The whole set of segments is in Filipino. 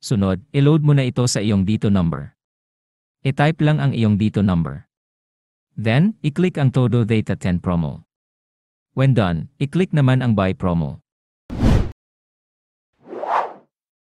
Sunod, i-load mo na ito sa iyong dito number. I-type lang ang iyong dito number. Then, i-click ang Todo Data 10 promo. When done, i-click naman ang Buy promo.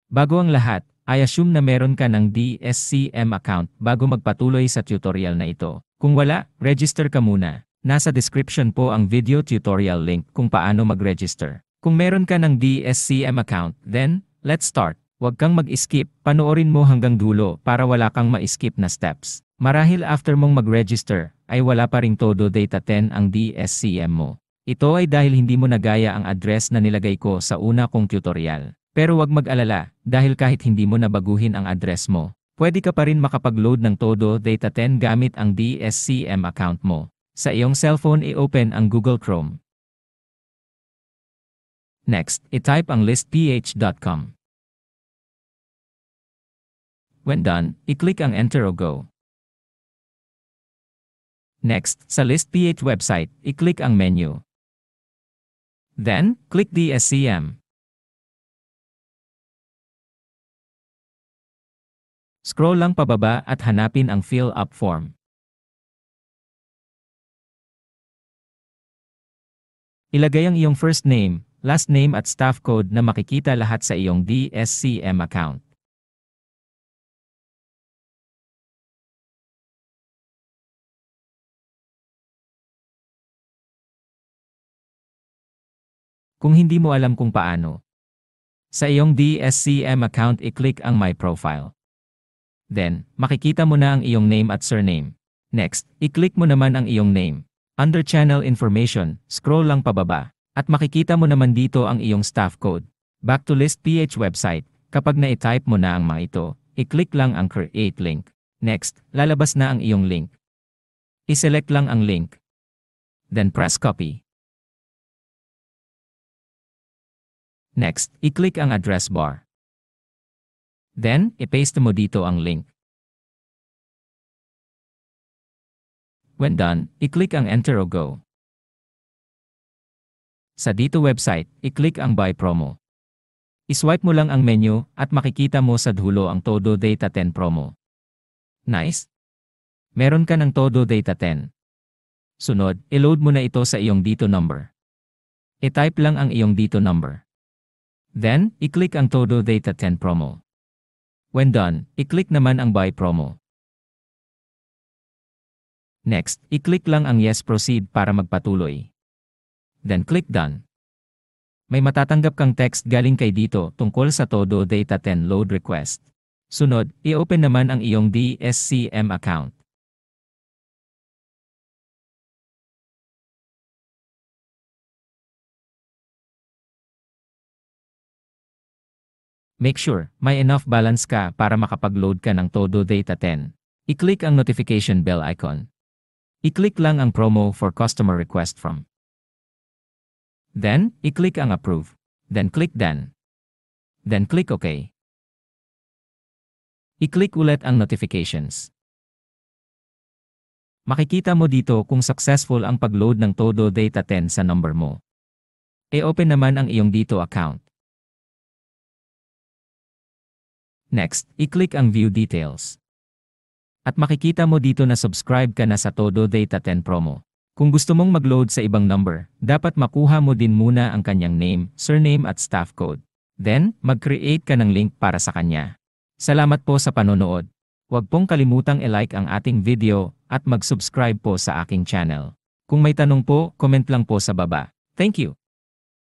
Bago ang lahat, I assume na meron ka ng DSCM account bago magpatuloy sa tutorial na ito. Kung wala, register ka muna. Nasa description po ang video tutorial link kung paano mag-register. Kung meron ka ng DSCM account, then, let's start. Huwag kang mag-skip, panoorin mo hanggang dulo para wala kang ma-skip na steps. Marahil after mong mag-register, ay wala pa ring Todo Data 10 ang DSCM mo. Ito ay dahil hindi mo nagaya ang address na nilagay ko sa una kong tutorial. Pero huwag mag-alala, dahil kahit hindi mo nabaguhin ang address mo, pwede ka pa rin makapag-load ng Todo Data 10 gamit ang DSCM account mo. Sa iyong cellphone i-open ang Google Chrome. Next, i-type ang listph.com. When done, i-click ang Enter o Go. Next, sa ListPH website, i-click ang menu. Then, click DSCM. Scroll lang pababa at hanapin ang Fill Up Form. Ilagay ang iyong first name, last name at staff code na makikita lahat sa iyong DSCM account. Kung hindi mo alam kung paano, sa iyong DSCM account i-click ang My Profile. Then, makikita mo na ang iyong name at surname. Next, i-click mo naman ang iyong name. Under Channel Information, scroll lang pababa. At makikita mo naman dito ang iyong staff code. Back to ListPH website, kapag na-type mo na ang mga ito, i-click lang ang Create Link. Next, lalabas na ang iyong link. I-select lang ang link. Then press Copy. Next, i-click ang address bar. Then, i-paste mo dito ang link. When done, i-click ang Enter o Go. Sa dito website, i-click ang Buy promo. I-swipe mo lang ang menu at makikita mo sa dulo ang Todo Data 10 promo. Nice? Meron ka ng Todo Data 10. Sunod, i-load mo na ito sa iyong dito number. I-type lang ang iyong dito number. Then, i-click ang Todo Data 10 promo. When done, i-click naman ang Buy promo. Next, i-click lang ang Yes Proceed para magpatuloy. Then click Done. May matatanggap kang text galing kay dito tungkol sa Todo Data 10 load request. Sunod, i-open naman ang iyong DSCM account. Make sure, may enough balance ka para makapag-load ka ng Todo Data 10. I-click ang notification bell icon. I-click lang ang promo for customer request from. Then, i-click ang Approve. Then click Done. Then click OK. I-click ulit ang notifications. Makikita mo dito kung successful ang pag-load ng Todo Data 10 sa number mo. I-open naman ang iyong dito account. Next, i-click ang View Details. At makikita mo dito na subscribe ka na sa Todo Data 10 promo. Kung gusto mong mag-load sa ibang number, dapat makuha mo din muna ang kanyang name, surname at staff code. Then, mag-create ka ng link para sa kanya. Salamat po sa panonood. Huwag pong kalimutang i-like ang ating video at mag-subscribe po sa aking channel. Kung may tanong po, comment lang po sa baba. Thank you!